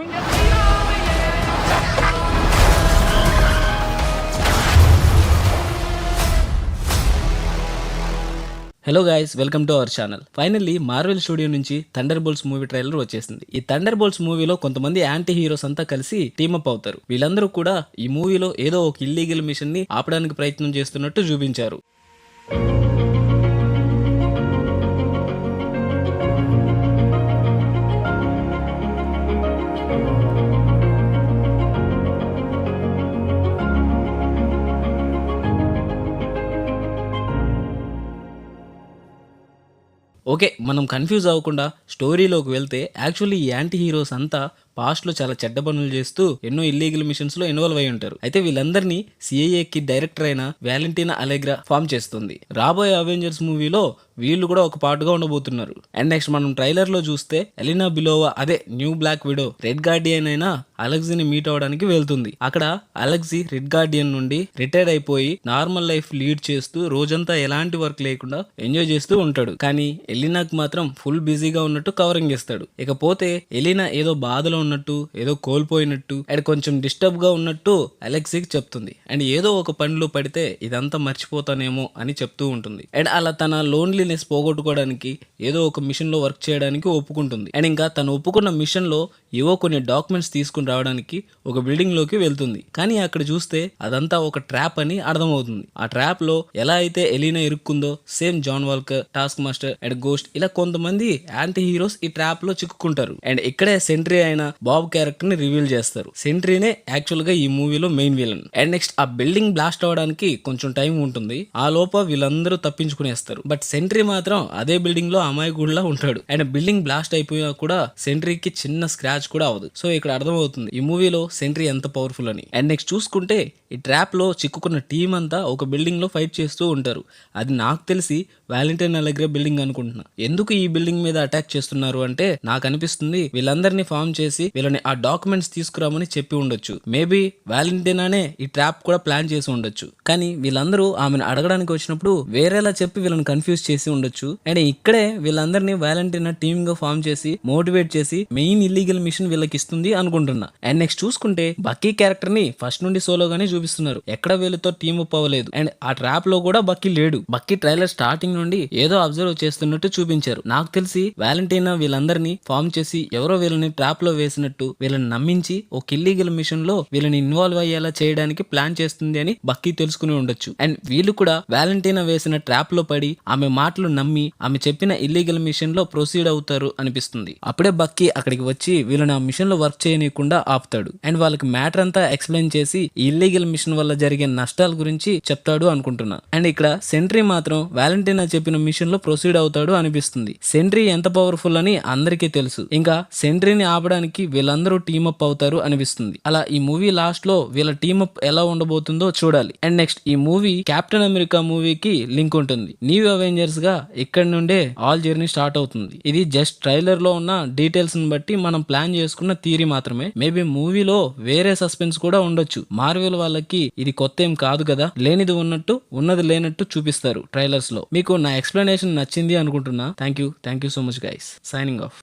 Hello guys, welcome to our channel. Finally Marvel studio నుంచి thunder bolts movie trailer వచ్చేసింది. ఈ thunder bolts మూవీలో కొంతమంది యాంటీ హీరోస్ అంతా కలిసి టీమప్ అవుతారు. వీళ్ళందరూ కూడా ఈ మూవీలో ఏదో ఒక ఇల్లీగల్ మిషన్ ని ఆపడానికి ప్రయత్నం చేస్తున్నట్టు చూపించారు. ఓకే, మనం కన్ఫ్యూజ్ అవ్వకుండా స్టోరీలోకి వెళ్తే యాక్చువల్లీ ఈ యాంటీ హీరోస్ అంతా పాస్ట్లో చాలా చెడ్డ పనులు చేస్తూ ఎన్నో ఇల్లీగల్ మిషన్స్ లో ఇన్వాల్వ్ అయి ఉంటారు. అయితే వీళ్ళందరినీ సిఐఏకి డైరెక్టర్ అయిన వ్యాలంటీనా అలెగ్రా ఫామ్ చేస్తుంది. రాబోయే అవెంజర్స్ మూవీలో వీళ్ళు కూడా ఒక పార్ట్ గా ఉండబోతున్నారు. అండ్ నెక్స్ట్ మనం ట్రైలర్ లో చూస్తే ఎలినా బిలోవా, అదే new black widow, red guardian అయిన అలెక్సీని మీట్ అవడానికి వెళ్తుంది. అక్కడ అలెక్సీ రెడ్ గార్డియన్ నుండి రిటైర్ అయిపోయి నార్మల్ లైఫ్ లీడ్ చేస్తూ రోజంతా ఎలాంటి వర్క్ లేకుండా ఎంజాయ్ చేస్తూ ఉంటాడు. కానీ ఎలినాకి మాత్రం ఫుల్ బిజీగా ఉన్నట్టు కవరింగ్ చేస్తాడు. ఇకపోతే ఎలినా ఏదో బాధలో ఉన్నట్టు, ఏదో కోల్పోయినట్టు అండ్ కొంచెం డిస్టర్బ్ గా ఉన్నట్టు అలెక్సీకి చెప్తుంది. అండ్ ఏదో ఒక పనిలో పడితే ఇదంతా మర్చిపోతానేమో అని చెప్తూ ఉంటుంది. అండ్ అలా తన లోన్లీనెస్ పోగొట్టుకోవడానికి ఏదో ఒక మిషన్ లో వర్క్ చేయడానికి ఒప్పుకుంటుంది. అండ్ ఇంకా తను ఒప్పుకున్న మిషన్ లో ఏవో కొన్ని డాక్యుమెంట్స్ తీసుకుని రావడానికి ఒక బిల్డింగ్ లోకి వెళ్తుంది. కానీ అక్కడ చూస్తే అదంతా ఒక ట్రాప్ అని అర్థమవుతుంది. ఆ ట్రాప్ లో ఎలా అయితే ఎలీనా ఇరుక్కుందో same John Walker, Taskmaster and ghost ఇలా కొంతమంది యాంటీ హీరోస్ ఈ ట్రాప్ లో చిక్కుకుంటారు. అండ్ ఇక్కడే సెంట్రీ అయిన బాబ్ క్యారెక్టర్ ని రివీల్ చేస్తారు. సెంట్రీనే యాక్చువల్ గా ఈ మూవీలో మెయిన్ విలన్. అండ్ నెక్స్ట్ ఆ బిల్డింగ్ బ్లాస్ట్ అవడానికి కొంచెం టైం ఉంటుంది. ఆ లోప వీళ్ళందరూ తప్పించుకునేస్తారు. బట్ సెంట్రీ మాత్రం అదే బిల్డింగ్ లో అమాయకుడిలా ఉంటాడు. అండ్ బిల్డింగ్ బ్లాస్ట్ అయిపోయినా కూడా సెంట్రీకి చిన్న స్క్రాచ్ కూడా అవదు. సో ఇక్కడ అర్థమవుతుంది ఈ మూవీలో సెంట్రీ ఎంత పవర్ఫుల్ అని. అండ్ నెక్స్ట్ చూసుకుంటే ఈ ట్రాప్ లో చిక్కుకున్న టీం అంతా ఒక బిల్డింగ్ లో ఫైట్ చేస్తూ ఉంటారు. అది నాకు తెలిసి వ్యాలంటైన్ అలెగ్రా బిల్డింగ్ అనుకుంటున్నా. ఎందుకు ఈ బిల్డింగ్ మీద అటాక్ చేస్తున్నారు అంటే నాకు అనిపిస్తుంది వీళ్ళందరినీ ఫామ్ చేసి వీళ్ళని ఆ డాక్యుమెంట్స్ తీసుకురామని చెప్పి ఉండొచ్చు. మేబీ వ్యాలంటైనానే ఈ ట్రాప్ కూడా ప్లాన్ చేసి ఉండొచ్చు. కానీ వీళ్ళందరూ ఆమెను అడగడానికి వచ్చినప్పుడు వేరేలా చెప్పి వీళ్ళని కన్ఫ్యూజ్ చేసి ఉండొచ్చు. అండ్ ఇక్కడే వీళ్ళందరినీ వ్యాలంటైనా టీమ్ గా ఫామ్ చేసి మోటివేట్ చేసి మెయిన్ ఇల్లీగల్ మిషన్ వీళ్ళకి ఇస్తుంది అనుకుంటున్నా. అండ్ నెక్స్ట్ చూసుకుంటే బక్కీ క్యారెక్టర్ ని ఫస్ట్ నుండి సోలోగానే చూపిస్తున్నారు. ఎక్కడ వీళ్ళతో టీమ్ అప్ అవ్వలేదు. అండ్ ఆ ట్రాప్ లో కూడా బక్కీ లేడు. బక్కీ ట్రైలర్ స్టార్టింగ్ నుండి ఏదో అబ్జర్వ్ చేస్తున్నట్టు చూపించారు. నాకు తెలిసి వ్యాలంటైనా వీళ్ళందరినీ ఫామ్ చేసి ఎవరో వీళ్ళని ట్రాప్ లో వేసినట్టు వీళ్ళని నమ్మించి ఒక ఇల్లీగల్ మిషన్ లో వీళ్ళని ఇన్వాల్వ్ అయ్యేలా చేయడానికి ప్లాన్ చేస్తుంది అని బక్కీ తెలుసుకుని ఉండొచ్చు. అండ్ వీళ్ళు కూడా వ్యాలంటైనా వేసిన ట్రాప్ లో పడి ఆమె మాటలు నమ్మి ఆమె చెప్పిన ఇల్లీగల్ మిషన్ లో ప్రొసీడ్ అవుతారు అనిపిస్తుంది. అప్పుడే బక్కీ అక్కడికి వచ్చి వీళ్ళని ఆ మిషన్ లో వర్క్ చేయనీయకుండా ఆపుతాడు. అండ్ వాళ్ళకి మ్యాటర్ అంతా ఎక్స్ప్లెయిన్ చేసి ఈ ఇల్లీగల్ మిషన్ వల్ల జరిగే నష్టాల గురించి చెప్తాడు అనుకుంటున్నా. అండ్ ఇక్కడ సెంట్రీ మాత్రం వ్యాలంటైనా చెప్పిన మిషన్ లో ప్రొసీడ్ అవుతాడు అనిపిస్తుంది. సెంట్రీ ఎంత పవర్ఫుల్ అని అందరికీ తెలుసు. ఇంకా సెంట్రీని ఆపడానికి వీళ్ళందరూ టీమప్ అవుతారు అనిపిస్తుంది. అలా ఈ మూవీ లాస్ట్ లో వీళ్ళ టీమప్ ఎలా ఉండబోతుందో చూడాలి. అండ్ నెక్స్ట్ ఈ మూవీ కెప్టెన్ అమెరికా మూవీకి లింక్ ఉంటుంది. న్యూ అవెంజర్స్ గా ఇక్కడ నుండే ఆల్ జర్నీ స్టార్ట్ అవుతుంది. ఇది జస్ట్ ట్రైలర్ లో ఉన్న డీటెయిల్స్ ని బట్టి మనం ప్లాన్ చేసుకున్న థియరీ మాత్రమే. మేబీ మూవీలో వేరే సస్పెన్స్ కూడా ఉండొచ్చు. మార్వెల్ వాళ్ళకి ఇది కొత్త ఏం కాదు కదా, లేనిది ఉన్నట్టు ఉన్నది లేనట్టు చూపిస్తారు ట్రైలర్స్ లో. మీకు నా ఎక్స్ప్లెనేషన్ నచ్చింది అనుకుంటున్నా. Thank you so much guys. Signing off.